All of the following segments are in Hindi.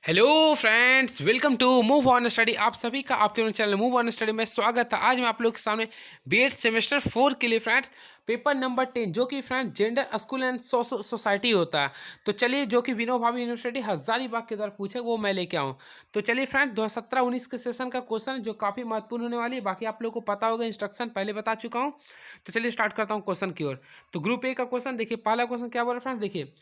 Hello friends, welcome to move on study. आप सभी का आपके अपने चैनल मूव ऑन स्टडी में स्वागत है। आज मैं आप लोग के सामने बीएड सेमेस्टर 4 के लिए फ्रेंड्स पेपर नंबर 10 जो कि friends gender school and society होता है। तो चलिए, जो कि विनोबा भावे यूनिवर्सिटी हजारीबाग के द्वारा पूछे वो मैं लेके आऊँ। तो चलिए फ्रेंड्स, 2017-19 के सेशन का क्वेश्चन जो काफ़ी महत्वपूर्ण होने वाली है। बाकी आप लोग को पता होगा, इंस्ट्रक्शन पहले बता चुका हूँ। तो चलिए स्टार्ट करता हूँ क्वेश्चन की ओर। तो ग्रुप ए का क्वेश्चन देखिए, पहला क्वेश्चन क्या बोला फ्रेंड्स, देखिए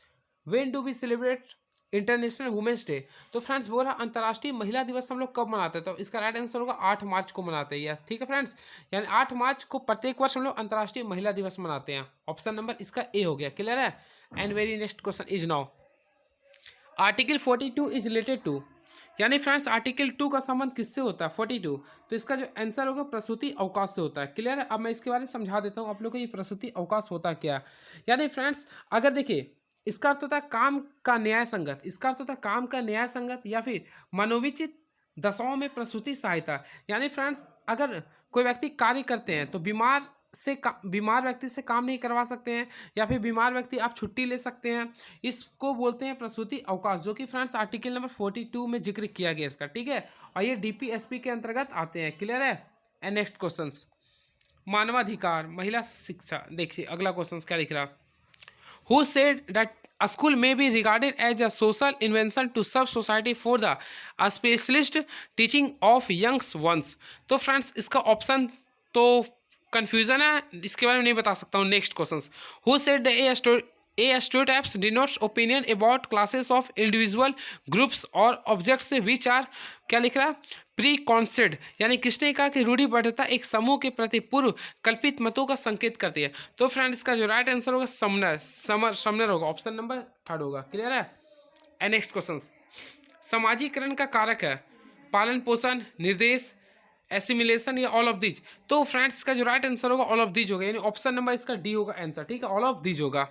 when do we celebrate international women's day. तो फ्रेंड्स बोला अंतर्राष्ट्रीय महिला दिवस हम लोग कब मनाते हैं। तो इसका राइट आंसर होगा 8 मार्च को मनाते हैं। ठीक है फ्रेंड्स, यानी 8 मार्च को प्रत्येक वर्ष हम लोग अंतर्राष्ट्रीय महिला दिवस मनाते हैं। ऑप्शन नंबर इसका ए हो गया। क्लियर है। And very next question is now article 42 is related to, यानी फ्रेंड्स आर्टिकल 2 का संबंध किससे होता है 42। तो इसका जो आंसर होगा प्रसूति अवकाश से होता है। क्लियर है। अब मैं इसके बारे में समझा देता हूँ आप लोग को, ये प्रसूति अवकाश होता क्या है। यानी फ्रेंड्स अगर देखिए, इसका अर्थ होता है काम का न्याय संगत, इसका अर्थ होता है काम का न्याय संगत या फिर मनोविचित दशाओं में प्रसूति सहायता। यानी फ्रेंड्स अगर कोई व्यक्ति कार्य करते हैं तो बीमार व्यक्ति से काम नहीं करवा सकते हैं, या फिर बीमार व्यक्ति आप छुट्टी ले सकते हैं, इसको बोलते हैं प्रसूति अवकाश, जो कि फ्रेंड्स आर्टिकल नंबर 42 में जिक्र किया गया इसका। ठीक है, और ये डीपीएसपी के अंतर्गत आते हैं। क्लियर है। एंड नेक्स्ट क्वेश्चन, मानवाधिकार महिला शिक्षा। देखिए अगला क्वेश्चन क्या लिख रहा, who said that a school may be regarded as a social invention to serve society for the a specialist teaching of young ones। तो फ्रेंड्स इसका ऑप्शन तो कंफ्यूजन है, इसके बारे में नहीं बता सकता हूँ। Next question, who said a स्टेreotypes denotes opinion about classes of individual groups और objects which are, क्या लिख रहा, प्री कॉन्सेड, यानी किसने कहा कि रूढ़िबद्धता एक समूह के प्रति पूर्व कल्पित मतों का संकेत करती है। तो फ्रेंड इसका जो राइट आंसर होगा समनर होगा। ऑप्शन नंबर 3 होगा। क्लियर है। एंड नेक्स्ट क्वेश्चन, समाजीकरण का कारक है पालन पोषण निर्देश एसिमिलेशन या ऑल ऑफ दीज। तो फ्रेंड्स इसका जो राइट आंसर होगा ऑल ऑफ दीज होगा, यानी ऑप्शन नंबर इसका डी होगा आंसर। ठीक है, ऑल ऑफ दीज होगा।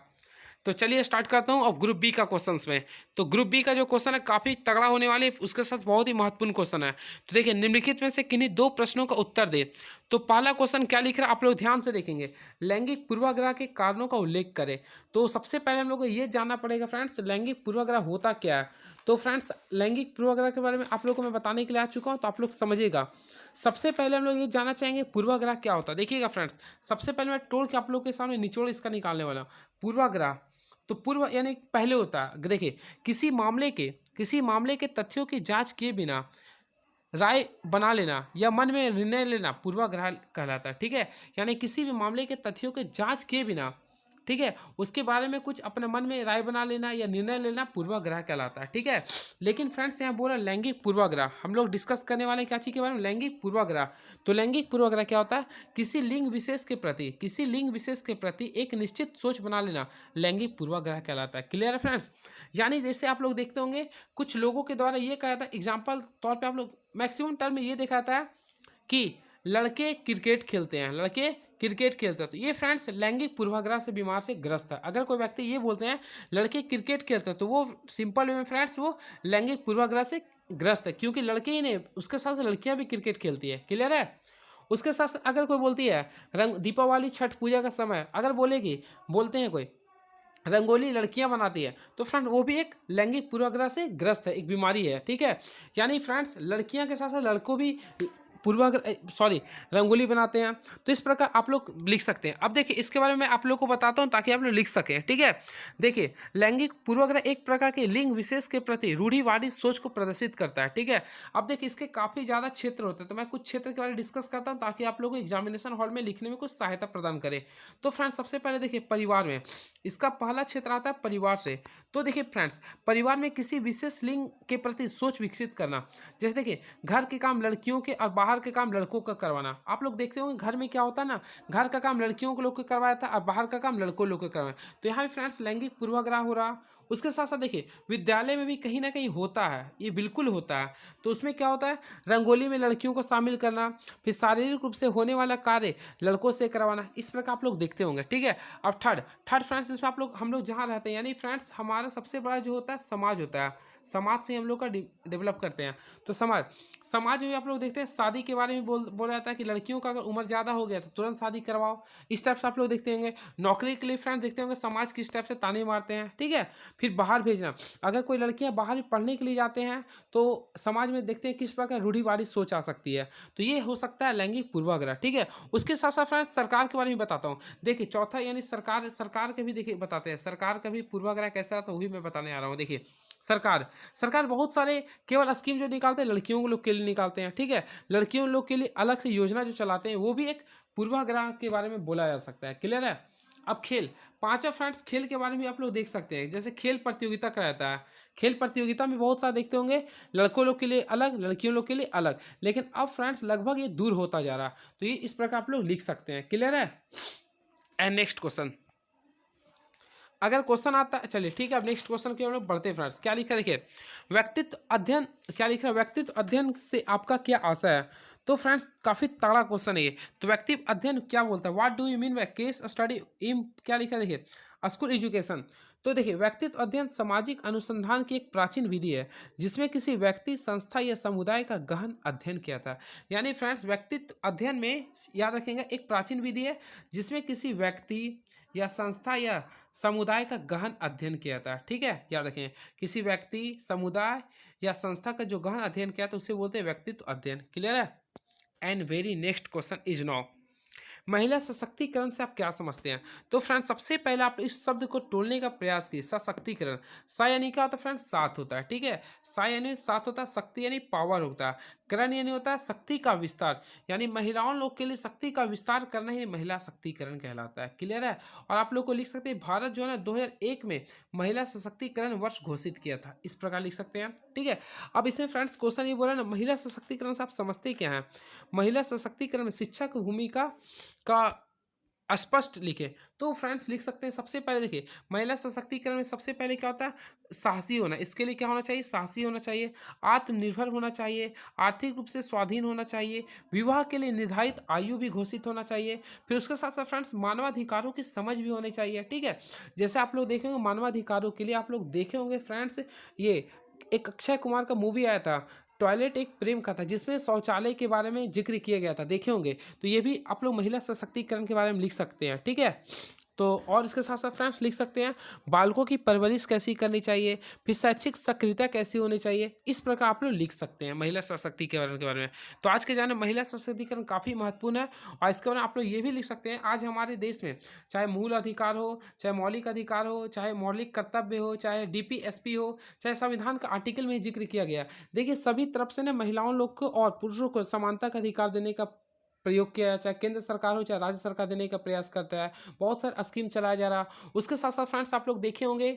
तो चलिए स्टार्ट करता हूँ अब ग्रुप बी का क्वेश्चंस में। तो ग्रुप बी का जो क्वेश्चन है काफ़ी तगड़ा होने वाले, उसके साथ बहुत ही महत्वपूर्ण क्वेश्चन है। तो देखिए, निम्नलिखित में से किन्हीं 2 प्रश्नों का उत्तर दे। तो पहला क्वेश्चन क्या लिख रहा है आप लोग ध्यान से देखेंगे, लैंगिक पूर्वाग्रह के कारणों का उल्लेख करें। तो सबसे पहले हम लोग को ये जानना पड़ेगा फ्रेंड्स लैंगिक पूर्वाग्रह होता क्या है। तो फ्रेंड्स लैंगिक पूर्वाग्रह के बारे में आप लोग को मैं बताने के लिए आ चुका हूँ, तो आप लोग समझिएगा। सबसे पहले हम लोग ये जानना चाहेंगे पूर्वाग्रह क्या होता है। देखिएगा फ्रेंड्स, सबसे पहले मैं तोड़ के आप लोग के सामने निचोड़ इसका निकालने वाला हूँ। पूर्वाग्रह तो पूर्व यानी पहले होता है। देखिए, किसी मामले के तथ्यों की जांच किए बिना राय बना लेना या मन में निर्णय लेना पूर्वाग्रह कहलाता है। ठीक है, यानी किसी भी मामले के तथ्यों की जांच किए बिना, ठीक है, उसके बारे में कुछ अपने मन में राय बना लेना या निर्णय लेना पूर्वाग्रह कहलाता है। ठीक है, लेकिन फ्रेंड्स यहाँ बोला लैंगिक पूर्वाग्रह, हम लोग डिस्कस करने वाले क्या चीज़ के बारे में, लैंगिक पूर्वाग्रह। तो लैंगिक पूर्वाग्रह क्या होता है, किसी लिंग विशेष के प्रति एक निश्चित सोच बना लेना लैंगिक पूर्वाग्रह कहलाता है। क्लियर है फ्रेंड्स। यानी जैसे आप लोग देखते होंगे कुछ लोगों के द्वारा ये कहा था, एग्जाम्पल तौर पर आप लोग मैक्सिमम टर्म में ये देखा था कि लड़के क्रिकेट खेलते हैं, तो ये फ्रेंड्स लैंगिक पूर्वाग्रह से बीमार से ग्रस्त है। अगर कोई व्यक्ति ये बोलते हैं लड़के क्रिकेट खेलते हैं, तो वो सिंपल वे में फ्रेंड्स वो लैंगिक पूर्वाग्रह से ग्रस्त है, क्योंकि लड़के ही नहीं उसके साथ लड़कियां भी क्रिकेट खेलती है। क्लियर है। उसके साथ अगर कोई बोलती है रंग दीपावली छठ पूजा का समय, अगर बोलते हैं कोई रंगोली लड़कियां बनाती है, तो फ्रेंड वो भी एक लैंगिक पूर्वाग्रह से ग्रस्त है, एक बीमारी है। ठीक है, यानी फ्रेंड्स लड़कियां के साथ साथ लड़कों भी रंगोली बनाते हैं। तो इस प्रकार आप लोग लिख सकते हैं। अब देखिए इसके बारे में आप लोग को बताता हूं ताकि आप लोग लिख सकें। ठीक है, देखिए लैंगिक पूर्वाग्रह एक प्रकार के लिंग विशेष के प्रति रूढ़िवादी सोच को प्रदर्शित करता है। ठीक है, अब देखिए इसके काफ़ी ज़्यादा क्षेत्र होते हैं, तो मैं कुछ क्षेत्र के बारे में डिस्कस करता हूँ ताकि आप लोग को एग्जामिनेशन हॉल में लिखने में कुछ सहायता प्रदान करे। तो फ्रेंड्स सबसे पहले देखिए परिवार में इसका पहला क्षेत्र आता है परिवार से। तो देखिए फ्रेंड्स परिवार में किसी विशेष लिंग के प्रति सोच विकसित करना, जैसे देखिए घर के काम लड़कियों के और बाहर के काम लड़कों का करवाना। आप लोग देखते होंगे घर में क्या होता है ना, घर का काम लड़कियों को लोग को करवाया था और बाहर का काम लड़कों लोग को करवाया। तो यहाँ भी फ्रेंड्स लैंगिक पूर्वाग्रह हो रहा। उसके साथ साथ देखिए विद्यालय में भी कहीं ना कहीं होता है, ये बिल्कुल होता है। तो उसमें क्या होता है, रंगोली में लड़कियों को शामिल करना, फिर शारीरिक रूप से होने वाला कार्य लड़कों से करवाना, इस प्रकार आप लोग देखते होंगे। ठीक है, अब थर्ड फ्रेंड्स इसमें हम लोग जहाँ रहते हैं, यानी फ्रेंड्स हमारा सबसे बड़ा जो होता है समाज होता है, समाज से हम लोग का डेवलप करते हैं। तो समाज में आप लोग देखते हैं शादी के बारे में बोला जाता है कि लड़कियों का अगर उम्र ज़्यादा हो गया तो तुरंत शादी करवाओ। इस टाइप से आप लोग देखते होंगे। नौकरी के लिए फ्रेंड्स देखते होंगे समाज किस टाइप से ताने मारते हैं। ठीक है, फिर बाहर भेजना। अगर कोई लड़कियां बाहर पढ़ने के लिए जाते हैं तो समाज में देखते हैं किस प्रकार रूढ़िवादी सोच आ सकती है। तो ये हो सकता है लैंगिक पूर्वाग्रह, ठीक है। उसके साथ साथ फ्रेंड्स सरकार के बारे में बताता हूँ। देखिए चौथा यानी सरकार, सरकार के भी देखिए बताते हैं, सरकार का भी पूर्वाग्रह कैसा है तो वही मैं बताने आ रहा हूँ। देखिए सरकार सरकार बहुत सारे केवल स्कीम जो निकालते हैं लड़कियों लोग के लिए निकालते हैं, ठीक है। लड़कियों लोग के लिए अलग से योजना जो चलाते हैं वो भी एक पूर्वाग्रह के बारे में बोला जा सकता है। क्लियर है। अब खेल, पांचवा फ्रेंड्स खेल के बारे में आप लोग देख सकते हैं, जैसे खेल प्रतियोगिता कराता है। खेल प्रतियोगिता में बहुत सारे देखते होंगे, लड़कों लोग के लिए अलग, लड़कियों लोग के लिए अलग, लेकिन अब फ्रेंड्स लगभग ये दूर होता जा रहा। तो ये इस प्रकार आप लोग लिख सकते हैं। क्लियर है। एंड नेक्स्ट क्वेश्चन, अगर क्वेश्चन आता है, चलिए ठीक है, अब नेक्स्ट क्वेश्चन की हम लोग बढ़ते हैं फ्रेंड्स। क्या लिखा है देखिए, व्यक्तित्व अध्ययन, क्या लिख रहा है, व्यक्तित्व अध्ययन से आपका क्या आशा है। तो फ्रेंड्स काफी तगड़ा क्वेश्चन है ये। तो व्यक्तित्व अध्ययन क्या बोलता है, what do you mean by case study in, क्या लिखा है देखिए, स्कूल एजुकेशन। तो देखिए व्यक्तित्व अध्ययन सामाजिक अनुसंधान की एक प्राचीन विधि है जिसमें किसी व्यक्ति, संस्था या समुदाय का गहन अध्ययन किया था। यानी फ्रेंड्स व्यक्तित्व अध्ययन में याद रखेंगे एक प्राचीन विधि है जिसमें किसी व्यक्ति या संस्था या समुदाय का गहन अध्ययन किया था, ठीक है। याद रखें, किसी व्यक्ति, समुदाय या संस्था का जो गहन अध्ययन किया था उसे बोलते हैं व्यक्तित्व अध्ययन। क्लियर है। And very next question is now, महिला सशक्तिकरण से आप क्या समझते हैं। तो फ्रेंड्स सबसे पहले आप इस शब्द को तोड़ने का प्रयास कीजिए, सशक्तिकरण। सा यानी क्या होता है फ्रेंड्स, साथ होता है, ठीक है। सा यानी साथ होता है, शक्ति यानी पावर होता है, करण यानी होता है शक्ति का विस्तार, यानी महिलाओं लोग के लिए शक्ति का विस्तार करना ही महिला शक्तिकरण कहलाता है। क्लियर है। और आप लोग को लिख सकते हैं, भारत जो है ना 2001 में महिला सशक्तिकरण वर्ष घोषित किया था, इस प्रकार लिख सकते हैं, ठीक है। अब इसमें फ्रेंड्स क्वेश्चन ये बोला ना, महिला सशक्तिकरण से आप समझते क्या है। महिला सशक्तिकरण में शिक्षा की भूमिका का स्पष्ट लिखे। तो फ्रेंड्स लिख सकते हैं, सबसे पहले देखिए महिला सशक्तिकरण में सबसे पहले क्या होता है, साहसी होना। इसके लिए क्या होना चाहिए, साहसी होना चाहिए, आत्मनिर्भर होना चाहिए, आर्थिक रूप से स्वाधीन होना चाहिए, विवाह के लिए निर्धारित आयु भी घोषित होना चाहिए। फिर उसके साथ साथ फ्रेंड्स मानवाधिकारों की समझ भी होनी चाहिए, ठीक है। जैसे आप लोग देखेंगे मानवाधिकारों के लिए आप लोग देखे होंगे फ्रेंड्स, ये एक अक्षय कुमार का मूवी आया था टॉयलेट एक प्रेम कथा, जिसमें शौचालय के बारे में जिक्र किया गया था, देखे होंगे। तो ये भी आप लोग महिला सशक्तिकरण के बारे में लिख सकते हैं, ठीक है। तो और इसके साथ साथ फ्रेंड्स लिख सकते हैं बालकों की परवरिश कैसी करनी चाहिए, फिर शैक्षिक सक्रियता कैसी होनी चाहिए, इस प्रकार आप लोग लिख सकते हैं महिला सशक्तिकरण के बारे में। तो आज के जाने महिला सशक्तिकरण काफ़ी महत्वपूर्ण है। और इसके बारे में आप लोग ये भी लिख सकते हैं, आज हमारे देश में चाहे मूल अधिकार हो, चाहे मौलिक अधिकार हो, चाहे मौलिक कर्तव्य हो, चाहे डीपीएसपी हो, चाहे संविधान का आर्टिकल में जिक्र किया गया, देखिए सभी तरफ से ना महिलाओं लोग को और पुरुषों को समानता का अधिकार देने का प्रयोग किया है। चाहे केंद्र सरकार हो चाहे राज्य सरकार देने का प्रयास करता है, बहुत सारा स्कीम चलाया जा रहा है। उसके साथ साथ फ्रेंड्स आप लोग देखे होंगे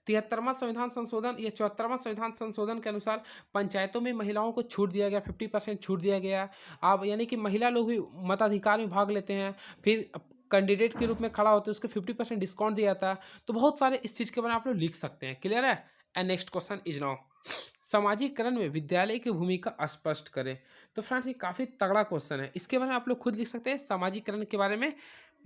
73वां संविधान संशोधन या 74वां संविधान संशोधन के अनुसार पंचायतों में महिलाओं को छूट दिया गया, 50% छूट दिया गया। अब यानी कि महिला लोग भी मताधिकार में भाग लेते हैं, फिर कैंडिडेट के रूप में खड़ा होते हैं उसको 50% डिस्काउंट दिया जाता है। तो बहुत सारे इस चीज़ के बारे में आप लोग लिख सकते हैं। क्लियर है। And next question is now, सामाजिकरण में विद्यालय की भूमिका स्पष्ट करें। तो फ्रेंड्स ये काफ़ी तगड़ा क्वेश्चन है, इसके बारे में आप लोग खुद लिख सकते हैं, सामाजिकरण के बारे में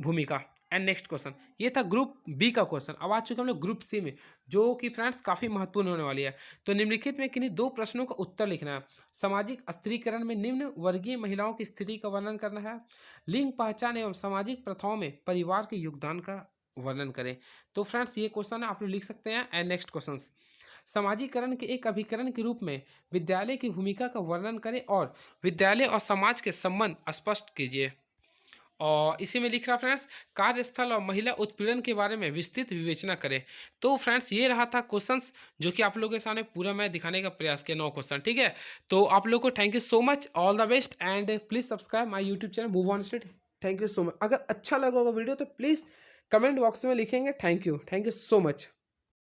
भूमिका। एंड नेक्स्ट क्वेश्चन, ये था ग्रुप बी का क्वेश्चन। अब आ चुके हम लोग ग्रुप सी में, जो कि फ्रेंड्स काफ़ी महत्वपूर्ण होने वाली है। तो निम्नलिखित में किन्हीं दो प्रश्नों का उत्तर लिखना है। सामाजिक स्त्रीकरण में निम्न वर्गीय महिलाओं की स्थिति का वर्णन करना है। लिंग पहचान एवं सामाजिक प्रथाओं में परिवार के योगदान का वर्णन करें। तो फ्रेंड्स ये क्वेश्चन आप लोग लिख सकते हैं। एंड नेक्स्ट क्वेश्चन, समाजीकरण के एक अभिकरण के रूप में विद्यालय की भूमिका का वर्णन करें और विद्यालय और समाज के संबंध स्पष्ट कीजिए। और इसी में लिख रहा फ्रेंड्स, कार्यस्थल और महिला उत्पीड़न के बारे में विस्तृत विवेचना करें। तो फ्रेंड्स ये रहा था क्वेश्चंस जो कि आप लोगों के सामने पूरा मैं दिखाने का प्रयास किया, 9 क्वेश्चन, ठीक है। तो आप लोगों को thank you so much, all the best and please subscribe my YouTube channel move on study. Thank you so much. अगर अच्छा लगा होगा वीडियो तो प्लीज़ कमेंट बॉक्स में लिखेंगे। Thank you so much.